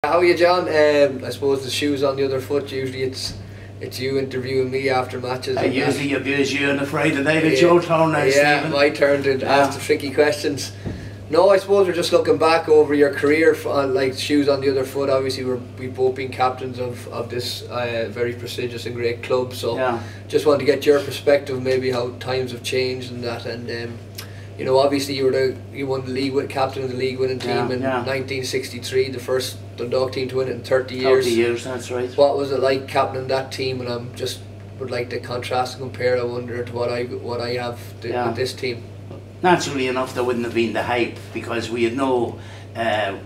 How are you, John? I suppose the shoe's on the other foot. Usually it's you interviewing me after matches. I usually abuse you on a Friday night. It's your turn now, yeah, Stephen. my turn to ask the tricky questions. No, I suppose we're just looking back over your career, like shoes on the other foot. Obviously, we've both been captains of this very prestigious and great club. So, just want to get your perspective, maybe how times have changed and that. And you know, obviously, you won the league, captain of the league winning team in 1963, the first Dundalk team to win it in 30 years. 30 years, that's right. What was it like captaining that team? And I'm just would like to contrast and compare. I wonder to what I have with this team. Naturally enough, there wouldn't have been the hype because we had no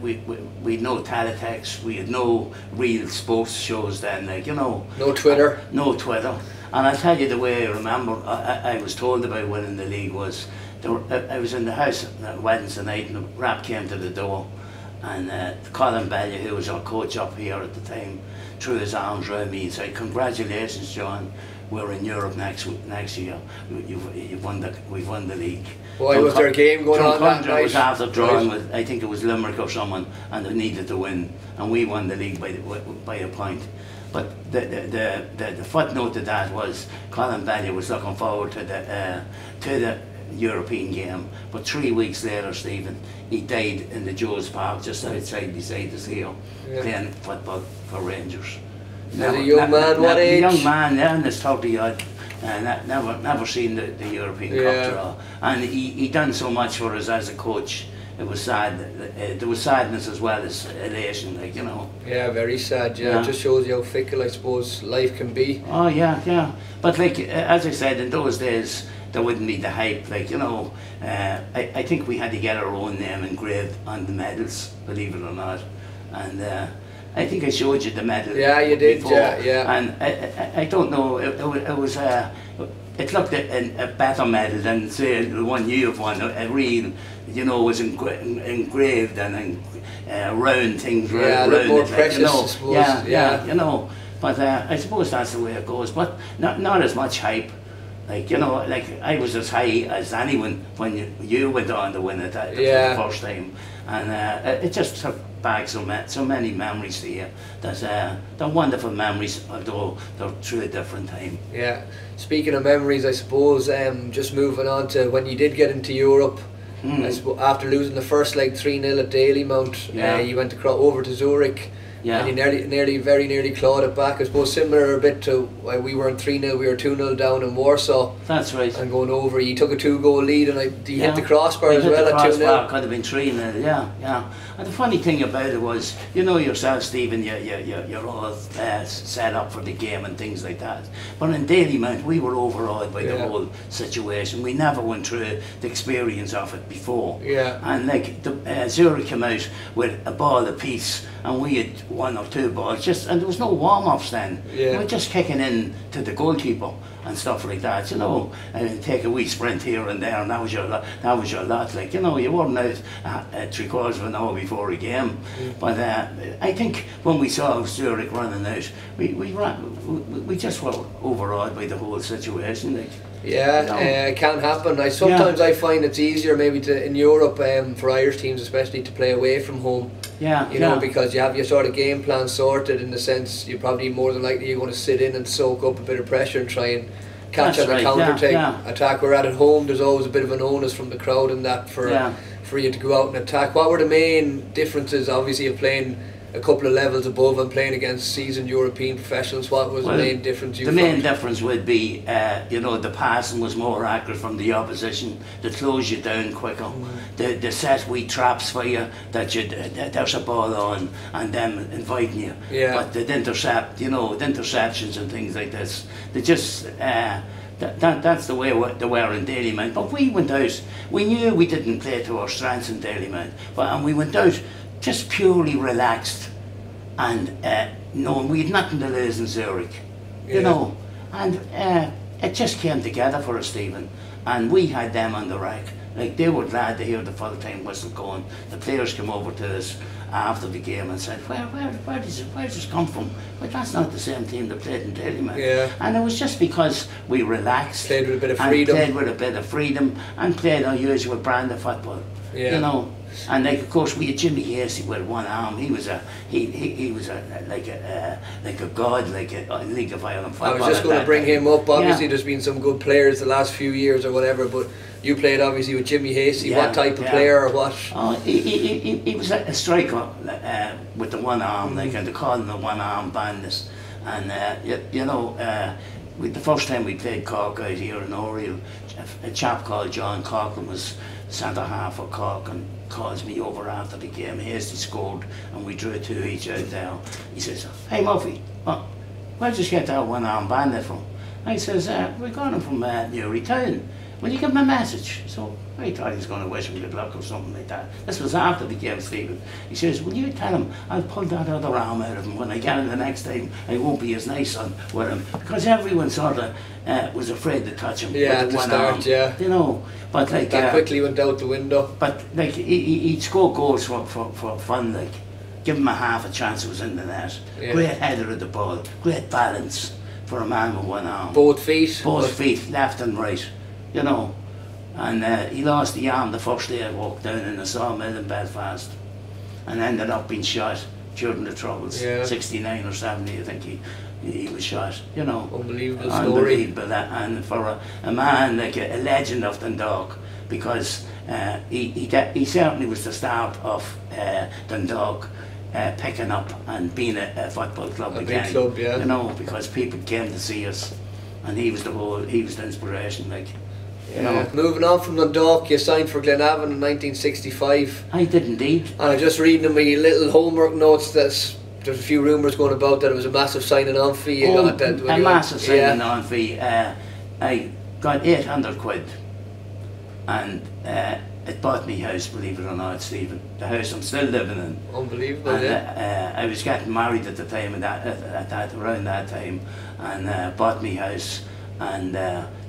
we had no teletext, we had no real sports shows then, like, you know. No Twitter. No Twitter. And I'll tell you the way I remember I was told about winning the league was I was in the house on Wednesday night and a rap came to the door, and Colin Bellia, who was our coach up here at the time, threw his arms around me and said, "Congratulations, John, we're in Europe next year. We've won the league." Why was there a game going on that night? Was after drawing with, I think it was Limerick or someone, and they needed to win, and we won the league by a point. But the footnote to that was Colin Bellia was looking forward to the European game, but 3 weeks later, Stephen, he died in the Joe's Park just beside us here, playing football for Rangers. As a young man, what age? Young man, yeah, in his 30-odd. Never seen the European Cup draw, and he done so much for us as a coach. It was sad. There was sadness as well as elation, like, you know. Yeah, very sad. Yeah, it just shows you how fickle, I suppose, life can be. Oh yeah. But like as I said, in those days there wouldn't be the hype. Like, you know, I think we had to get our own name engraved on the medals, believe it or not, and. I think I showed you the medal. Yeah, you did. Before. Yeah. And I don't know. It was it looked a better medal than say the one you've won. A real, you know, was engraved and round things. Yeah, a bit more precious, you know. I suppose. Yeah, you know. But I suppose that's the way it goes. But not as much hype. Like, you know, like I was as high as anyone when you went on to win it for the first time, and it just took back so many memories to you. They're wonderful memories, although they're through a different time. Yeah. Speaking of memories, I suppose just moving on to when you did get into Europe. After losing the first leg 3-0 at Dalymount, you went over to Zurich. Yeah. And you very nearly clawed it back. I suppose similar a bit to why we weren't 3-0, we were 2-0 down in Warsaw. That's right. And going over, you took a 2-goal lead, and you hit the crossbar as well at 2-0. Could have been 3-0. Yeah. And the funny thing about it was, you know yourself, Stephen, you're all set up for the game and things like that. But in Dalymount, we were overawed by the whole situation. We never went through the experience of it before. Yeah. And like Zurich came out with a ball apiece, and we had 1 or 2 balls, and there was no warm-ups then. We were just kicking in to the goalkeeper and stuff like that, you know, and take a wee sprint here and there, and that was your lot. Like, you know, you weren't out 3/4 of an hour before a game. But I think when we saw Zurich running out, we just were overawed by the whole situation. Like, it can happen. Sometimes I find it's easier maybe in Europe for Irish teams especially to play away from home. You know, because you have your sort of game plan sorted, in the sense you're probably more than likely you're going to sit in and soak up a bit of pressure and try and catch on a counter attack. Where at home there's always a bit of an onus from the crowd and that for you to go out and attack. What were the main differences, obviously, of playing a couple of levels above and playing against seasoned European professionals? What was the main difference you found? The main difference would be, you know, the passing was more accurate from the opposition, to close you down quicker. The set wee traps for you, that there's a ball on, and them inviting you. But the intercept, you know, the interceptions and things like this, they just, that's the way they were in Dalymount. But we went out, we knew we didn't play to our strengths in Dalymount, and we went out just purely relaxed, and knowing we had nothing to lose in Zurich, you know, and it just came together for us, Stephen, and we had them on the rack. like they were glad to hear the full-time whistle going. The players came over to us after the game and said, where does this come from? But that's not the same team that played in Derryman. Yeah. And it was just because we relaxed. Played with a bit of freedom. And played with a bit of freedom and played our usual brand of football. Yeah. You know. And like of course we had Jimmy Hasty with one arm. He was like a god, like a League of Ireland football. I was just going to bring him up. Obviously, there's been some good players the last few years or whatever, but you played obviously with Jimmy Hasty. What type of player or what? Oh, he was a striker with the one arm, like, and they called him the one arm bandit. And you know, the first time we played Cork out here in Oriel, a chap called John Coughlin was centre half for Cork and calls me over after the game. Hasty scored and we drew 2 each out there. He says, "Hey Murphy, where'd you get that one arm bandit from?" I says, "We got him from Newry Town. Will you give him a message?" So I thought he was going to wish him good luck or something like that. This was after the game, Stephen. He says, "Will you tell him I'll pull that other arm out of him when I get him the next time? I won't be as nice with him." Because everyone sort of was afraid to touch him with the one arm. You know, but like that quickly went out the window. But like he'd score goals for fun, like give him a half a chance it was in the net. Great header of the ball, great balance for a man with one arm. Both feet, left and right. You know, and he lost the arm the first day I walked down in the sawmill in Belfast and ended up being shot during the Troubles. 69 or 70 I think he was shot, you know. Unbelievable story. And for a man like a legend of Dundalk, because he certainly was the start of Dundalk picking up and being a football club again. Big club, you know, because people came to see us and he was the inspiration, like. You know. Moving on from Dundalk, you signed for Glenavon in 1965. I did indeed. And I'm just reading in my little homework notes that there's a few rumours going about that it was a massive signing on fee. A massive signing on fee. I got 800 quid and it bought me house, believe it or not, Stephen. The house I'm still living in. Unbelievable, and, I was getting married at the time, around that time, and bought me house. And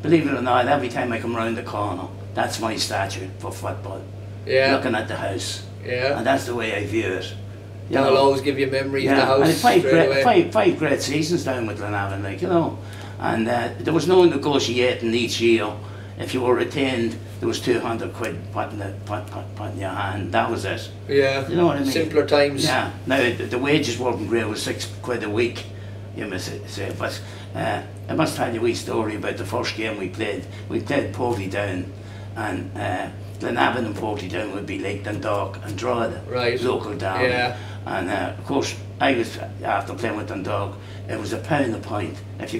believe it or not, every time I come round the corner, that's my statue for football. Looking at the house. And that's the way I view it. That'll always give you memories of the house. And five great seasons down with Glenavon, like, you know. And there was no negotiating each year. If you were retained, there was 200 quid put in your hand. That was it. You know what I mean? Simpler times. Now the wages weren't great. It was 6 quid a week, you must say. But I must tell you a wee story about the first game we played. We played Portydown, and Glenavon and Portydown would be like Dundalk and Drogheda, local down. And of course, I was, after playing with Dundalk, it was £1 a point. If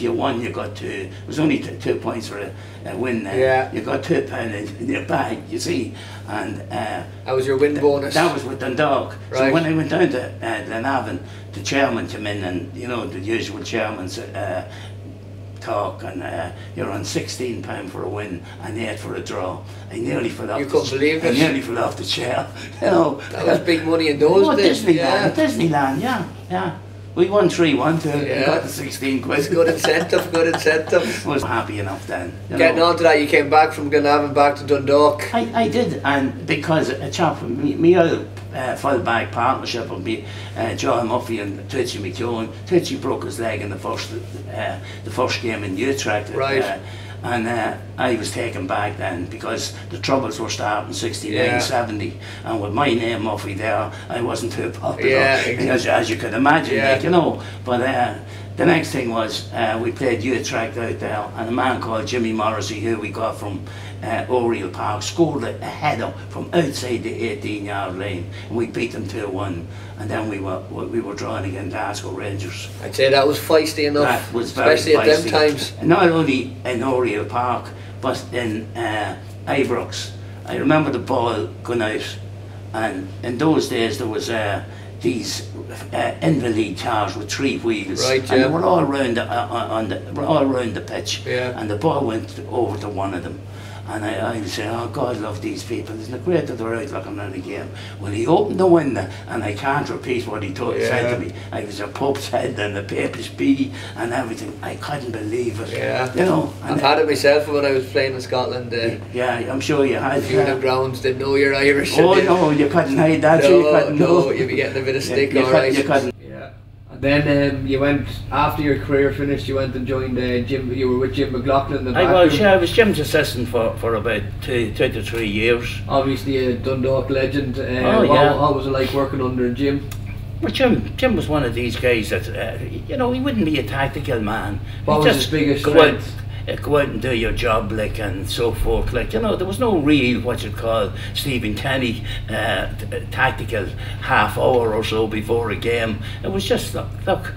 you won, you got 2. It was only 2 points for a win there. You got £2 in your bag, you see. And that was your win bonus. That was with Dundalk. So when I went down to Glenavon, the chairman came in, and you know the usual chairman's talk, and you're on £16 for a win and 8 for a draw. I nearly fell off. You couldn't believe it. I nearly fell off the chair. You know, that was big money in those days. Disneyland, yeah. We won 3-1 and got the 16 quid. Good incentive. I was happy enough then. Getting on to that, you came back from Glenavon back to Dundalk. I did, and because a chap, me old full-back partnership would be John Murphy and Twitchy McKeown. Twitchy broke his leg in the first game in Utrecht. And I was taken back then because the Troubles were starting 69, 70, and with my name Murphy there, I wasn't too popular, as you could imagine, like, you know. But the next thing was we played Utrecht out there, and a man called Jimmy Morrissey, who we got from Oriel Park, scored a header from outside the 18-yard line, and we beat them 2-1. And then we were drawing against Glasgow Rangers. I'd say that was feisty enough, that was very especially feisty. At them times. Not only in Oriel Park, but in Ibrox. I remember the ball going out, and in those days there was these invalid cars with 3 wheels, and they were all round the pitch, and the ball went over to one of them, and I was saying, oh, God love these people, isn't it great that they're out looking at the game? Well, he opened the window, and I can't repeat what he said to me. I was a Pope's head and the Papish bee and everything. I couldn't believe it. Yeah. You know. I've had it myself when I was playing in Scotland. Yeah, I'm sure you had. A few of the grounds didn't know you're Irish. Oh no, you couldn't hide that. No, you'd be getting a bit of stick, alright. You couldn't. Then you went, after your career finished, you went and joined Jim. You were with Jim McLaughlin in the I was Jim's assistant for about 2 to 3 years. Obviously a Dundalk legend. How was it like working under Jim? Well, Jim was one of these guys that, you know, he wouldn't be a tactical man. What was his biggest strength? Go out and do your job, like, and so forth. Like, you know, there was no real, what you'd call, Stephen Kenny tactical half hour or so before a game. It was just, look,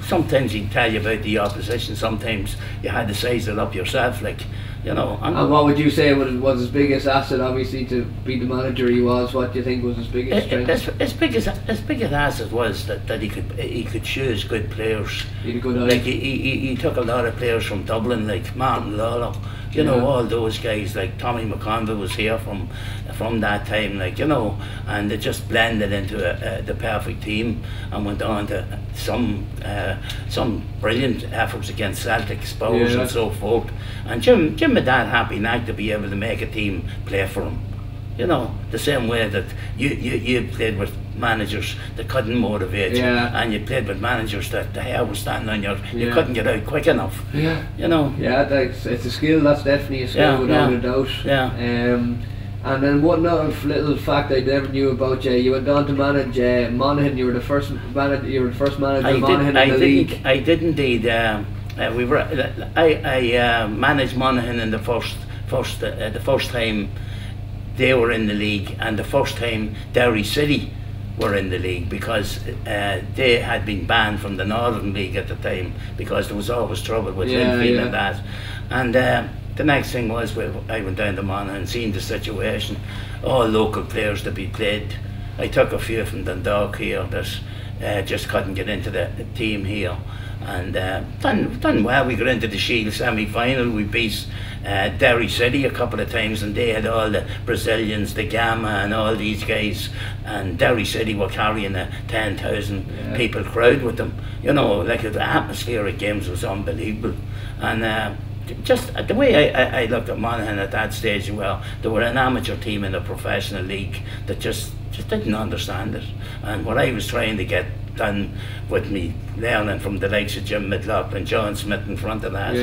sometimes he'd tell you about the opposition, sometimes you had to size it up yourself, like, you know. And what would you say was his biggest asset, obviously, to be the manager he was? What do you think was his biggest strength? His biggest asset was that he could choose good players. He had a good eye. Like he took a lot of players from Dublin, like Martin Lawler, you know, all those guys, like Tommy McConville was here from that time, like, you know, and they just blended into the perfect team and went on to some brilliant efforts against Celtic, Spurs and so forth. And Jim had that happy night to be able to make a team play for him. You know, the same way that you played with managers that couldn't motivate you, and you played with managers that the hair was standing on you couldn't get out quick enough. Yeah. You know. Yeah, it's a skill. That's definitely a skill, without a doubt. Yeah. And then one other little fact I never knew about you: you went on to manage Monaghan. You were the first manager. You were the first manager of Monaghan in the league. I did indeed. I managed Monaghan in the first time they were in the league, and the first time Derry City were in the league, because they had been banned from the Northern League at the time because there was always trouble with Linfield and that. And the next thing was, I went down to Monaghan and seen the situation, all local players to be played. I took a few from Dundalk here that just couldn't get into the team here, and done well. We got into the Shield semi-final. We beat Derry City a couple of times, and they had all the Brazilians, the Gamma and all these guys, and Derry City were carrying a 10,000 people crowd with them. You know, like the atmosphere at games was unbelievable. And just the way I looked at Monaghan at that stage, well, they were an amateur team in a professional league that just didn't understand it. And what I was trying to get done with me learning from the likes of Jim McLaughlin, John Smith in front of that,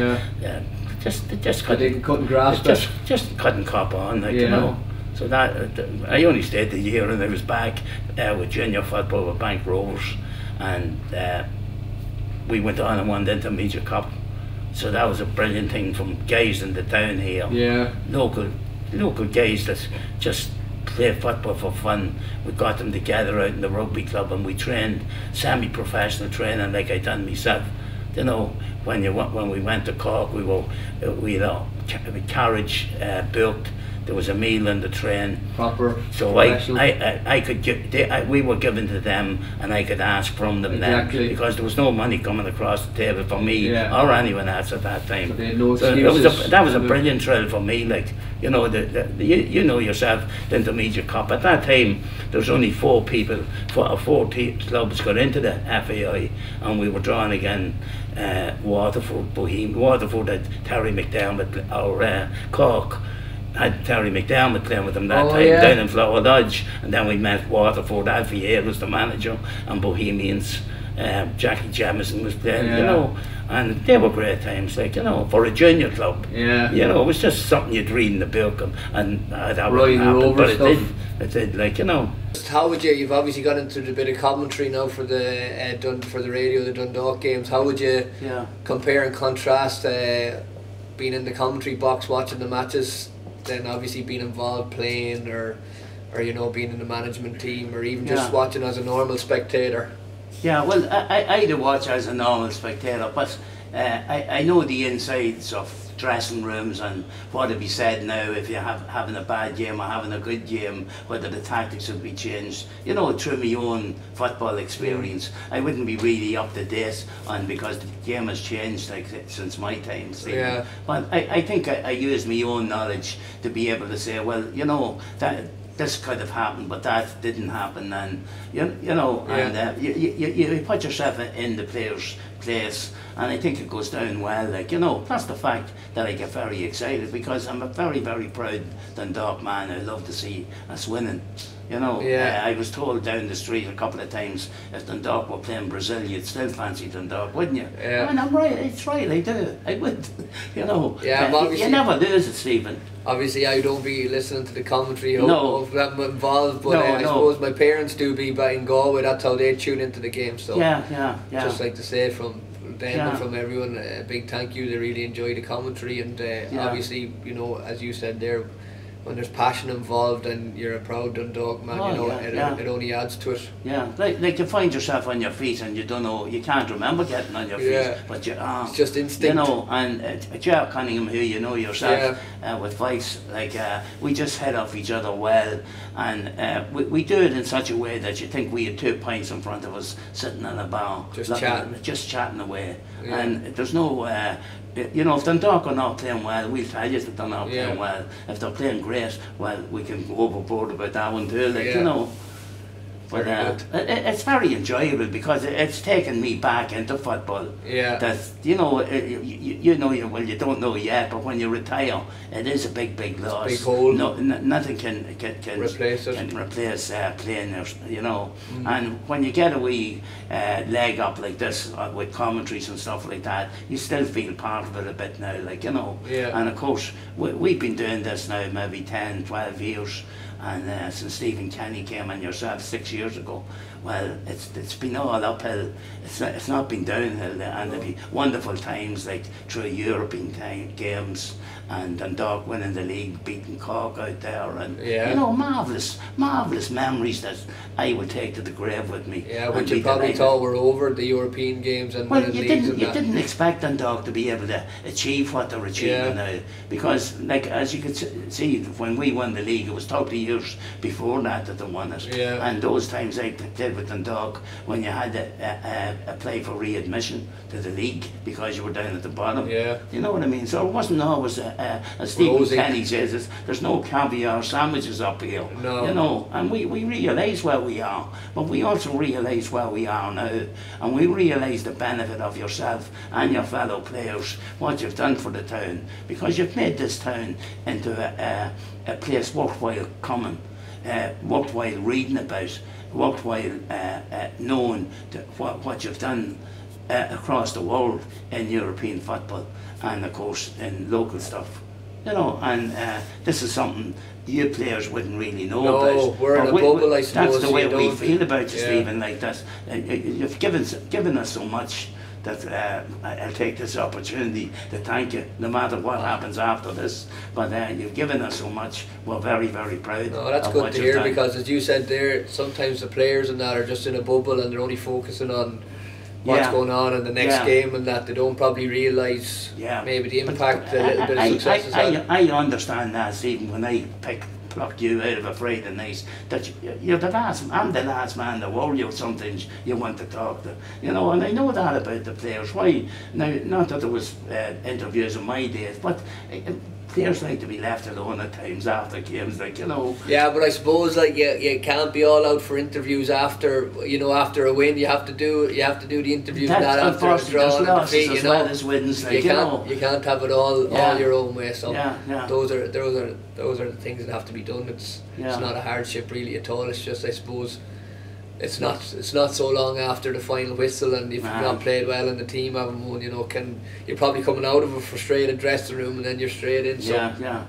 just couldn't grasp it. Just couldn't cop on, like, you know. So that I only stayed a year, and I was back with junior football with Bank Rovers, and we went on and won the Intermediate Cup. So that was a brilliant thing from guys in the town here. Yeah. Local guys that just play football for fun. We got them together out in the rugby club, and we trained semi-professional training like I done myself. You know, when we went to Cork, we had a carriage booked. There was a meal in the train. Proper. So I could we were given to them, and I could ask from them then, because there was no money coming across the table for me or anyone else at that time. So they had no excuses. That was a brilliant thrill for me. Like, you know, you know yourself, the Intermediate Cup. At that time, there was only 4 people, 4 clubs got into the FAI, and we were drawn again. Waterford, Bohemian. Waterford had Terry McDermott, or Cork had Terry McDermott playing with them that time, down in Flower Lodge, and then we met Waterford. Alfie Hale was the manager, and Bohemians, Jackie Jamison was playing, you know, and they were great times, like, you know, for a junior club. Yeah. You know, it was just something you'd read in the book, and that wouldn't happen, but it did, like, you know. How would you've obviously got into a bit of commentary now for the radio, the Dundalk games. How would you compare and contrast being in the commentary box watching the matches, then obviously being involved playing, or you know, being in the management team, or even just watching as a normal spectator? Yeah, well, I do watch as a normal spectator, but I know the insides of dressing rooms and what would be said now if you're having a bad game or having a good game, whether the tactics would be changed. You know, through my own football experience, I wouldn't be really up to date on, because the game has changed like since my time. Yeah. But I think I use my own knowledge to be able to say, well, you know, that this could have happened, but that didn't happen, and you know, and you put yourself in the player's place, and I think it goes down well. Like, you know, plus the fact that I get very excited because I'm a very, very proud Dundalk man. I love to see us winning. You know, I was told down the street a couple of times, if Dundalk were playing Brazil, you'd still fancy Dundalk, wouldn't you? Yeah. And I'm right, it's right, I do. I would, you know. Yeah, you never lose it, Stephen. Obviously, I don't be listening to the commentary of I'm involved, but I suppose my parents do be in Galway. That's how they tune into the game. So just like to say from them and from everyone, a big thank you. They really enjoy the commentary, and obviously, you know, as you said there, when there's passion involved and you're a proud Dundalk man, it only adds to it. Yeah, like you find yourself on your feet and you don't know, you can't remember getting on your feet, but it's just instinct. You know, and Ger Cunningham, who you know yourself, with Vice, like we just head off each other well, and we do it in such a way that you think we had 2 pints in front of us sitting in a bar, just chatting away, and there's no. You know, if Dundalk are not playing well, we'll tell you that they're not playing well. If they're playing great, well, we can go overboard about that one too, like, you know. But it's very enjoyable because it's taken me back into football. Yeah. That, you know, you don't know yet, but when you retire, it is a big loss. Big hole. No, nothing can replace it. Can replace playing, you know. And when you get a wee leg up like this with commentaries and stuff like that, you still feel part of it a bit now, like, you know. Yeah. And of course, we've been doing this now maybe 10, 12 years. And since Stephen Kenny came and yourself 6 years ago, well, it's been all uphill. It's not been downhill, and there'll be wonderful times like through European games and Dundalk winning the league, beating Cork out there, and you know, marvelous memories that I would take to the grave with me. Yeah, which you probably thought were over, the European games and well, you didn't expect Dundalk to be able to achieve what they're achieving now, because like as you could see, when we won the league, it was 30 years before that they won it, and those times I played with Dundalk when you had to apply for readmission to the league because you were down at the bottom. You know what I mean? So it wasn't always as Stephen Kenny says, there's no caviar sandwiches up here. No. You know, and we realise where we are, but we also realise where we are now, and we realise the benefit of yourself and your fellow players, what you've done for the town, because you've made this town into a place worthwhile coming, worthwhile reading about, worthwhile knowing what you've done across the world in European football, and of course in local stuff, you know, and this is something you players wouldn't really know about. No, we're in a bubble, I suppose. That's the way we feel about you, Stephen, like that. You've given us so much that I'll take this opportunity to thank you, no matter what happens after this, but you've given us so much. We're very, very proud. No, that's good to hear, because as you said there, sometimes the players and that are just in a bubble and they're only focusing on what's going on in the next game, and that they don't probably realise maybe the impact a little bit of success has had. I understand that, Stephen, when I pluck you out of a Friday night, that you're the last, I'm the last man in the world you sometimes you want to talk to, you know, and I know that about the players. Why? Now, not that there was interviews in my days, but players like to be left alone at times after games, like, you know. Yeah, but I suppose like you can't be all out for interviews after, you know, after a win. You have to do the interviews after a draw and defeat, you know. As wins, like, you can't have it all your own way. So those are the things that have to be done. It's not a hardship really at all. It's just, I suppose, it's not so long after the final whistle, and if you've not played well and the team haven't won, you know, you're probably coming out of a frustrated dressing room and then you're straight in. So